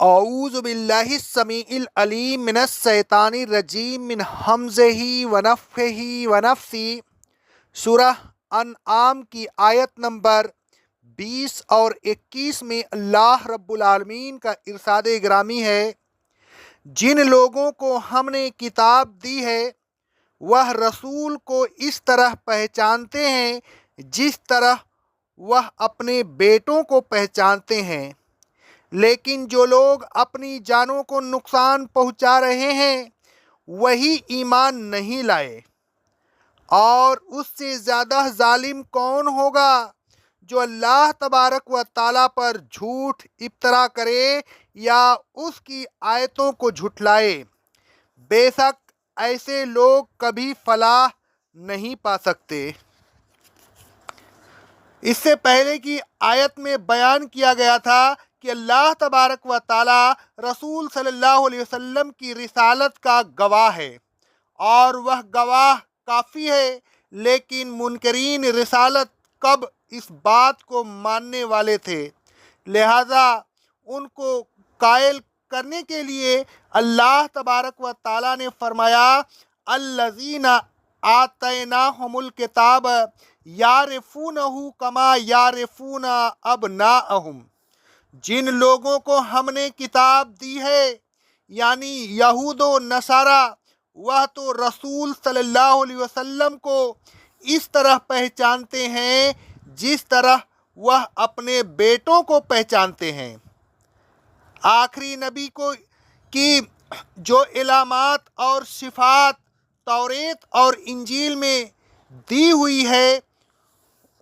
اعوذ باللہ السمیع العلیم من الشیطان الرجیم من حمزہ ونفخہ ونفثہ۔ سورہ انعام کی آیت نمبر 20 اور 21 میں اللہ رب العالمین کا ارشاد گرامی ہے، جن لوگوں کو ہم نے کتاب دی ہے وہ رسول کو اس طرح پہچانتے ہیں جس طرح وہ اپنے بیٹوں کو پہچانتے ہیں، لیکن جو لوگ اپنی جانوں کو نقصان پہنچا رہے ہیں وہی ایمان نہیں لائے، اور اس سے زیادہ ظالم کون ہوگا جو اللہ تبارک و تعالیٰ پر جھوٹ افطرا کرے یا اس کی آیتوں کو جھٹلائے۔ بے شک ایسے لوگ کبھی فلاح نہیں پا سکتے۔ اس سے پہلے کی آیت میں بیان کیا گیا تھا کہ اللہ تبارک و تعالیٰ رسول صلی اللہ علیہ وسلم کی رسالت کا گواہ ہے، اور وہ گواہ کافی ہے، لیکن منکرین رسالت کب اس بات کو ماننے والے تھے، لہذا ان کو قائل کرنے کے لیے اللہ تبارک و تعالیٰ نے فرمایا الذین آتیناہم الکتاب یعرفونہ کما یعرفون ابناءہم۔ جن لوگوں کو ہم نے کتاب دی ہے یعنی یہود و نصارہ، وہ تو رسول صلی اللہ علیہ وسلم کو اس طرح پہچانتے ہیں جس طرح وہ اپنے بیٹوں کو پہچانتے ہیں۔ آخری نبی کو کی جو علامات اور صفات توریت اور انجیل میں دی ہوئی ہے،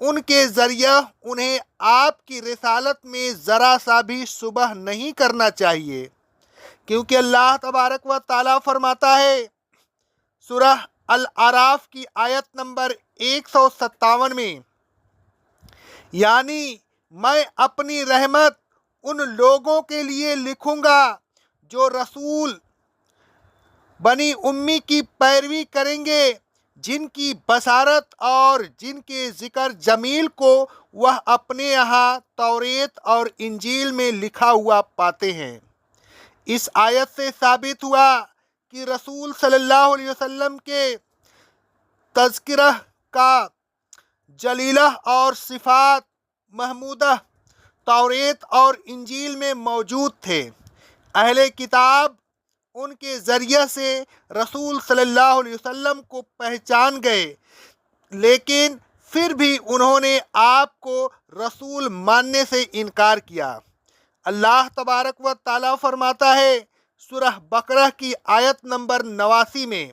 ان کے ذریعہ انہیں آپ کی رسالت میں ذرا سا بھی شبہ نہیں کرنا چاہیے، کیونکہ اللہ تبارک و تعالیٰ فرماتا ہے سورہ الاعراف کی آیت نمبر 157 میں، یعنی میں اپنی رحمت ان لوگوں کے لیے لکھوں گا جو رسول بنی امی کی پیروی کریں گے، جن کی بشارت اور جن کے ذکر جمیل کو وہ اپنے یہاں توریت اور انجیل میں لکھا ہوا پاتے ہیں۔ اس آیت سے ثابت ہوا کہ رسول صلی اللہ علیہ وسلم کے تذکرہ کا جلیلہ اور صفات محمودہ توریت اور انجیل میں موجود تھے۔ اہل کتاب ان کے ذریعہ سے رسول صلی اللہ علیہ وسلم کو پہچان گئے، لیکن پھر بھی انہوں نے آپ کو رسول ماننے سے انکار کیا۔ اللہ تبارک و تعالیٰ فرماتا ہے سورہ بقرہ کی آیت نمبر 89 میں،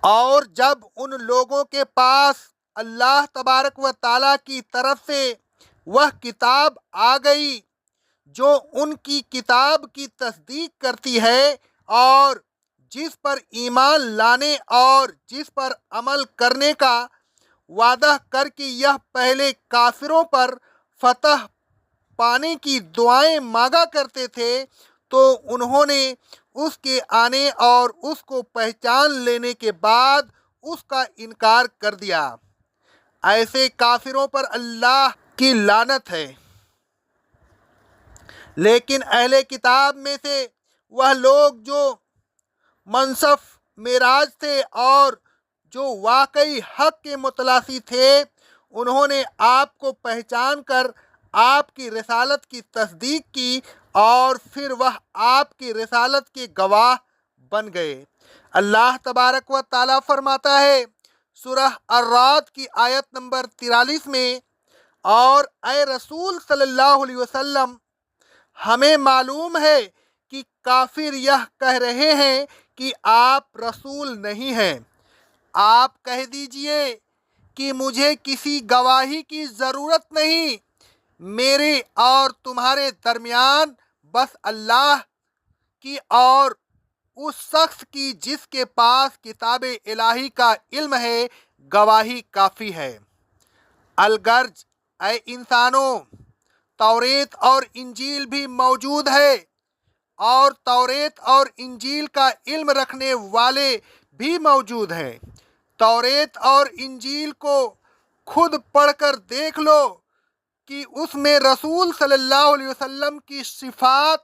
اور جب ان لوگوں کے پاس اللہ تبارک و تعالیٰ کی طرف سے وہ کتاب آ گئی جو ان کی کتاب کی تصدیق کرتی ہے اور جس پر ایمان لانے اور جس پر عمل کرنے کا وعدہ کر کے یہ پہلے کافروں پر فتح پانے کی دعائیں مانگا کرتے تھے، تو انہوں نے اس کے آنے اور اس کو پہچان لینے کے بعد اس کا انکار کر دیا۔ ایسے کافروں پر اللہ کی لعنت ہے۔ لیکن اہل کتاب میں سے وہ لوگ جو منصف معراج تھے اور جو واقعی حق کے متلاقی تھے، انہوں نے آپ کو پہچان کر آپ کی رسالت کی تصدیق کی اور پھر وہ آپ کی رسالت کے گواہ بن گئے۔ اللہ تبارک و تعالیٰ فرماتا ہے سورہ الرعد کی آیت نمبر 43 میں، اور اے رسول صلی اللہ علیہ وسلم، ہمیں معلوم ہے کہ کافر یہ کہہ رہے ہیں کہ آپ رسول نہیں ہیں۔ آپ کہہ دیجئے کہ مجھے کسی گواہی کی ضرورت نہیں، میرے اور تمہارے درمیان بس اللہ کی اور اس شخص کی جس کے پاس کتاب الہی کا علم ہے گواہی کافی ہے۔ الغرض اے انسانوں، توریت اور انجیل بھی موجود ہے، اور توریت اور انجیل کا علم رکھنے والے بھی موجود ہیں۔ توریت اور انجیل کو خود پڑھ کر دیکھ لو کہ اس میں رسول صلی اللہ علیہ وسلم کی صفات